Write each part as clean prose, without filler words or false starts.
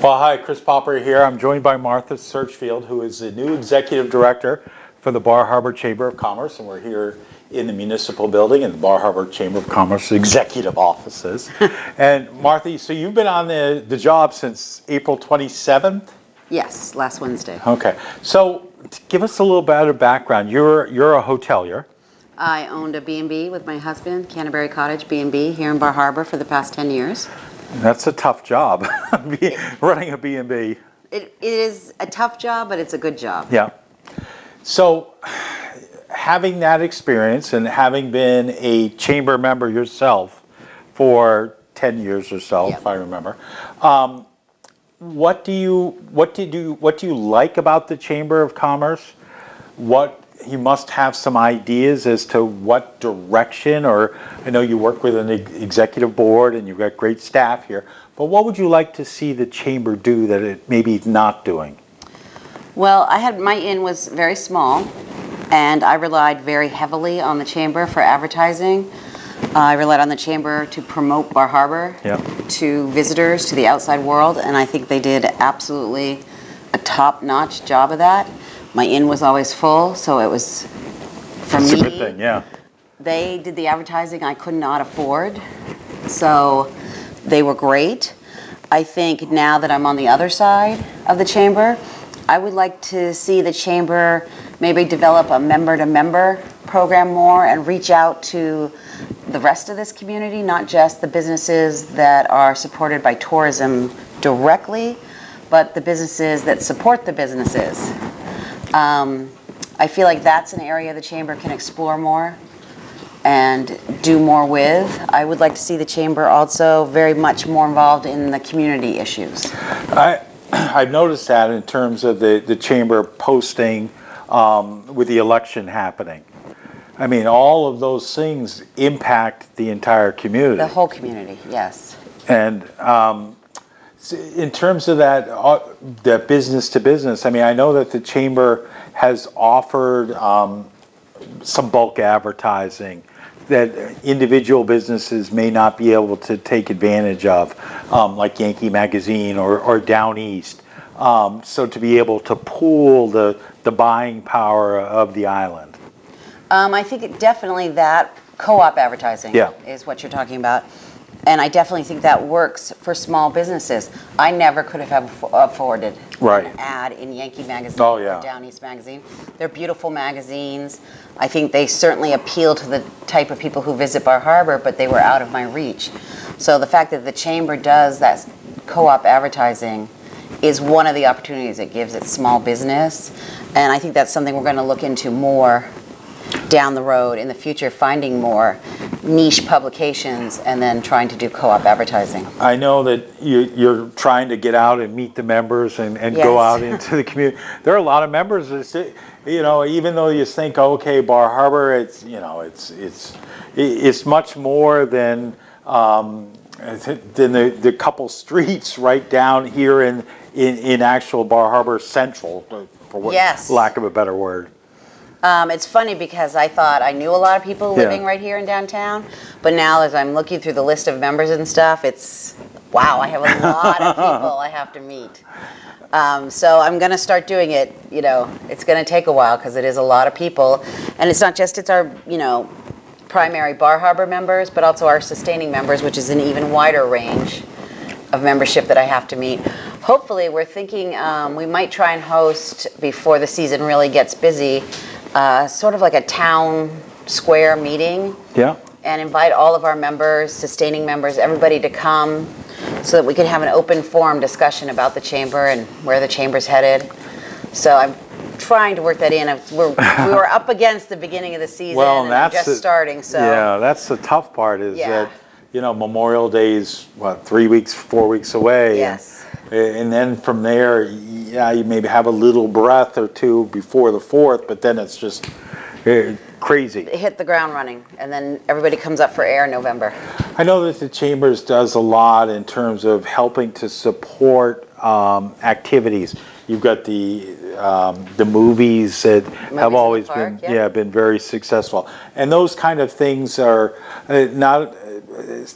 Well, hi, Chris Popper here. I'm joined by Martha Searchfield, who is the new Executive Director for the Bar Harbor Chamber of Commerce, and we're here in the municipal building in the Bar Harbor Chamber of Commerce executive offices. And Martha, so you've been on the job since April 27th? Yes, last Wednesday. Okay, so give us a little bit of background. You're a hotelier. I owned a B&B with my husband, Canterbury Cottage B&B, here in Bar Harbor for the past 10 years. That's a tough job, running a B&B. It is a tough job, but it's a good job. Yeah. So, having that experience and having been a chamber member yourself for 10 years or so, Yep. if I remember, what do you like about the Chamber of Commerce? You must have some ideas as to what direction, or I know you work with an executive board and you've got great staff here, but what would you like to see the chamber do that it maybe not doing? Well, my inn was very small, and I relied very heavily on the chamber for advertising. I relied on the chamber to promote Bar Harbor to visitors, to the outside world, and I think they did absolutely a top-notch job of that. My inn was always full, so it was, for me, That's a good thing, yeah. They did the advertising I could not afford, so they were great. I think now that I'm on the other side of the chamber, I would like to see the chamber maybe develop a member-to-member program more and reach out to the rest of this community, not just the businesses that are supported by tourism directly, but the businesses that support the businesses. I feel like that's an area the chamber can explore more and do more with. I would like to see the chamber also very much more involved in the community issues. I've noticed that in terms of the chamber posting with the election happening. I mean, all of those things impact the entire community. The whole community, yes. And in terms of that business to business, I mean, I know that the chamber has offered some bulk advertising that individual businesses may not be able to take advantage of, like Yankee Magazine or Down East. So to be able to pool the buying power of the island. I think definitely that co-op advertising is what you're talking about. And I definitely think that works for small businesses. I never could have afforded an ad in Yankee Magazine or Down East Magazine. They're beautiful magazines. I think they certainly appeal to the type of people who visit Bar Harbor, but they were out of my reach. So the fact that the chamber does that co-op advertising is one of the opportunities it gives its small business. And I think that's something we're going to look into more down the road in the future, finding more niche publications and then trying to do co-op advertising. I know that you're trying to get out and meet the members and go out into the community. There are a lot of members that say, even though you think, okay, Bar Harbor, it's much more than the couple streets right down here in actual Bar Harbor Central, for lack of a better word. It's funny because I thought I knew a lot of people living right here in downtown, but now as I'm looking through the list of members and stuff, it's, wow, I have a lot of people I have to meet. So I'm going to start doing it. It's going to take a while because it is a lot of people. And it's not just, it's our, primary Bar Harbor members, but also our sustaining members, which is an even wider range of membership that I have to meet. Hopefully, we're thinking we might try and host, before the season really gets busy, sort of like a town square meeting. Yeah. And invite all of our members, sustaining members, everybody to come so that we can have an open forum discussion about the chamber and where the chamber's headed. So I'm trying to work that in. We were up against the beginning of the season and that's just starting. So yeah, that's the tough part is that, Memorial Day's, 4 weeks away. Yes. And then from there, you maybe have a little breath or two before the 4th, but then it's just crazy. Hit the ground running, and then everybody comes up for air in November. I know that the Chambers does a lot in terms of helping to support activities. You've got the movies that have always been very successful, and those kind of things are not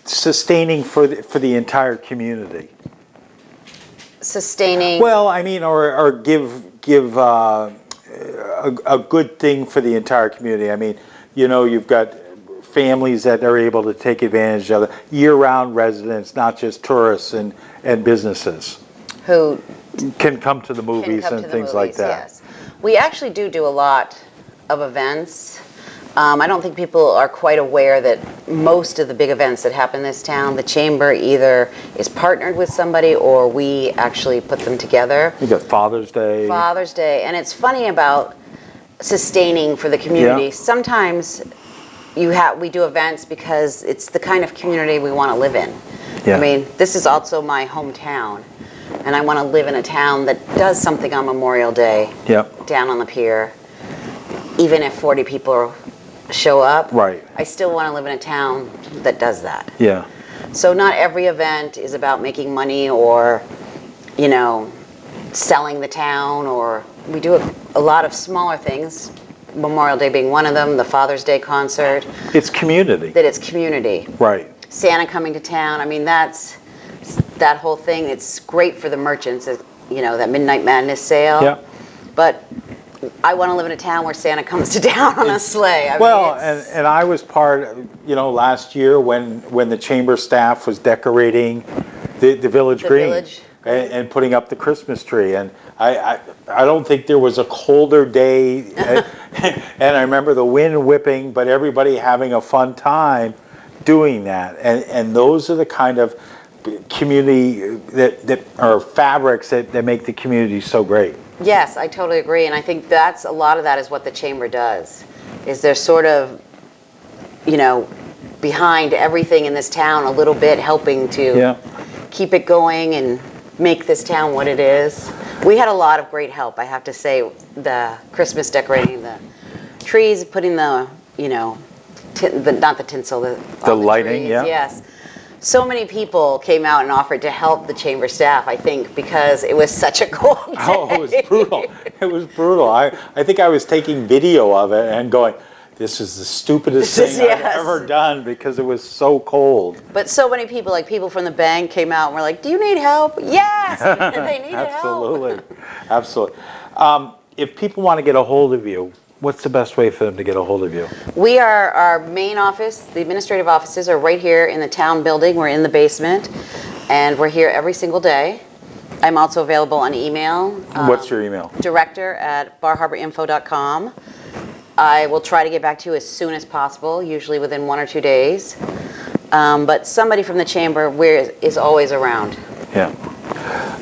sustaining for the entire community. sustaining. Well, I mean, or give a good thing for the entire community. I mean, you've got families that are able to take advantage of it, year-round residents, not just tourists and businesses Who can come to the can movies come and to the things like movies, that. yes. We actually do a lot of events. I don't think people are quite aware that most of the big events that happen in this town, the Chamber either is partnered with somebody or we actually put them together. You got Father's Day. Father's Day. And it's funny about sustaining for the community. Yeah. Sometimes we do events because it's the kind of community we want to live in. Yeah. I mean, this is also my hometown, and I want to live in a town that does something on Memorial Day. Yep. Down on the pier. Even if 40 people show up, Right. I still want to live in a town that does that. Yeah. So not every event is about making money or, selling the town, or we do a lot of smaller things, Memorial Day being one of them, the Father's Day concert. It's community. That it's community. Right. Santa coming to town. I mean, that's that whole thing. It's great for the merchants, that Midnight Madness sale. Yeah. But I want to live in a town where Santa comes to town on a sleigh. I Well, mean, and I was part, last year when the chamber staff was decorating the village green village. and putting up the Christmas tree, and I don't think there was a colder day, and I remember the wind whipping, but everybody having a fun time doing that, and those are the kind of community that are fabrics that make the community so great. Yes, I totally agree, and I think a lot of that is what the Chamber does. Is they're sort of, behind everything in this town a little bit, helping to keep it going and make this town what it is. We had a lot of great help, I have to say. The Christmas decorating, the trees, putting the, not the tinsel, The lighting, trees, yeah. Yes. So many people came out and offered to help the Chamber staff, I think, because it was such a cold day. Oh, it was brutal. It was brutal. I think I was taking video of it and going, this is the stupidest thing I've ever done because it was so cold. But so many people, like people from the bank came out and were like, do you need help? Yes! They needed Absolutely. help. Absolutely. If people want to get a hold of you, what's the best way for them to get a hold of you? We are, our main office, the administrative offices are right here in the town building. We're in the basement, and we're here every single day. I'm also available on email. What's your email? director@barharborinfo.com. I will try to get back to you as soon as possible, usually within 1 or 2 days. But somebody from the Chamber is always around. Yeah.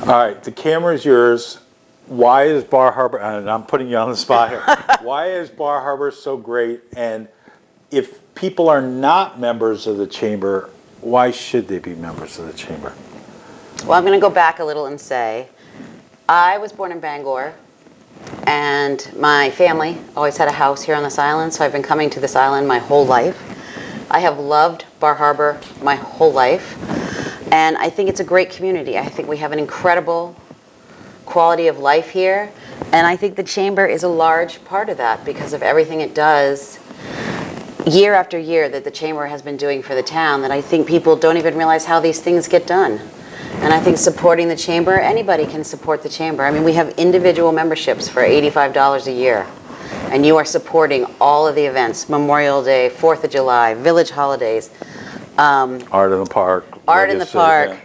All right, the camera is yours. Why is Bar Harbor, and I'm putting you on the spot here, why is Bar Harbor so great? And if people are not members of the Chamber, why should they be members of the Chamber? Well, I'm going to go back a little and say, I was born in Bangor, and my family always had a house here on this island, so I've been coming to this island my whole life. I have loved Bar Harbor my whole life, and I think it's a great community. I think we have an incredible quality of life here, and I think the Chamber is a large part of that because of everything it does year after year that the Chamber has been doing for the town, that I think people don't even realize how these things get done. And I think supporting the Chamber, anybody can support the Chamber. I mean, we have individual memberships for $85 a year, and you are supporting all of the events, Memorial Day, 4th of July, village holidays, Art in the Park. Art in the Park,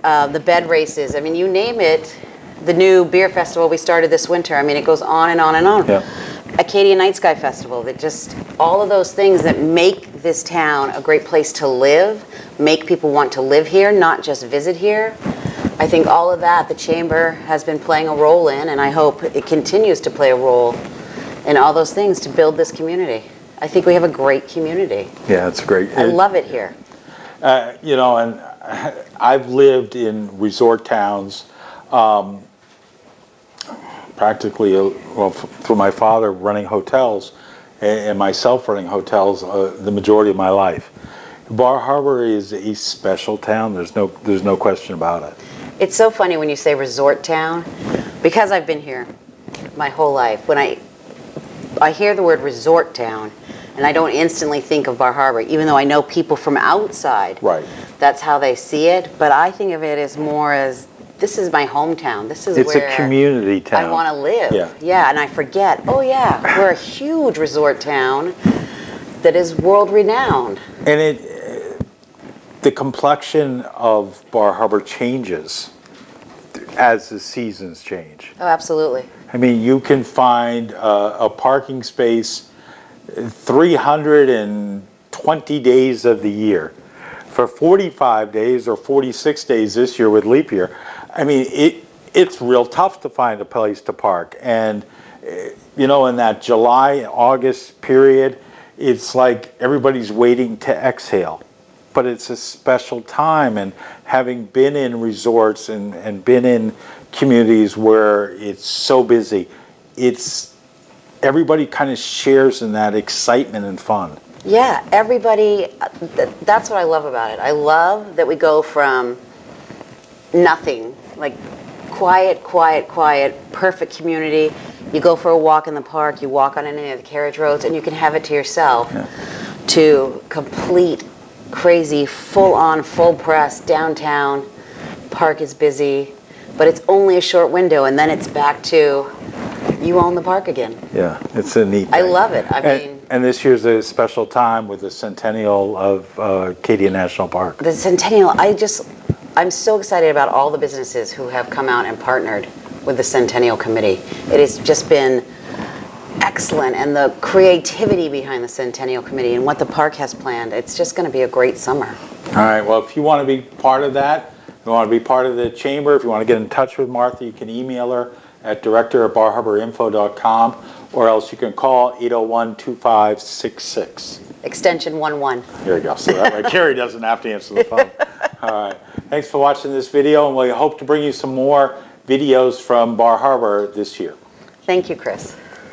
the bed races, I mean, you name it. The new beer festival we started this winter, I mean, it goes on and on and on. Yeah. Acadia Night Sky Festival, that just, all of those things that make this town a great place to live, make people want to live here, not just visit here. I think all of that the Chamber has been playing a role in, and I hope it continues to play a role in all those things to build this community. I think we have a great community. Yeah, it's great. I love it here. And I've lived in resort towns, practically, through my father running hotels and myself running hotels the majority of my life. Bar Harbor is a special town. There's no question about it. It's so funny when you say resort town, because I've been here my whole life. When I hear the word resort town, and I don't instantly think of Bar Harbor, even though I know people from outside. Right. That's how they see it. But I think of it as more as this is my hometown. This is It's where a community town. I want to live. Yeah. And I forget, oh yeah, we're a huge resort town that is world renowned. And the complexion of Bar Harbor changes as the seasons change. Oh, absolutely. I mean, you can find a parking space 320 days of the year. For 45 days or 46 days this year with leap year, I mean, it's real tough to find a place to park. And, you know, in that July, August period, it's like everybody's waiting to exhale. But it's a special time, and having been in resorts and been in communities where it's so busy, everybody kind of shares in that excitement and fun. Yeah, everybody, that's what I love about it. I love that we go from nothing, like quiet, perfect community. You go for a walk in the park, you walk on any of the carriage roads, and you can have it to yourself, to complete, crazy, full-on, full-press, downtown, park is busy, but it's only a short window, and then it's back to you own the park again. Yeah, it's a neat thing. I love it. I mean, and this year's a special time with the centennial of Acadia National Park. the centennial, I'm so excited about all the businesses who have come out and partnered with the Centennial Committee. It has just been excellent, and the creativity behind the Centennial Committee and what the park has planned, it's just going to be a great summer. All right, well, if you want to be part of that, if you want to be part of the chamber, if you want to get in touch with Martha, you can email her at director@barharborinfo.com, or else you can call 801-2566. Extension 11. There you go. So that way Carrie doesn't have to answer the phone. All right. Thanks for watching this video, and we hope to bring you some more videos from Bar Harbor this year. Thank you, Chris.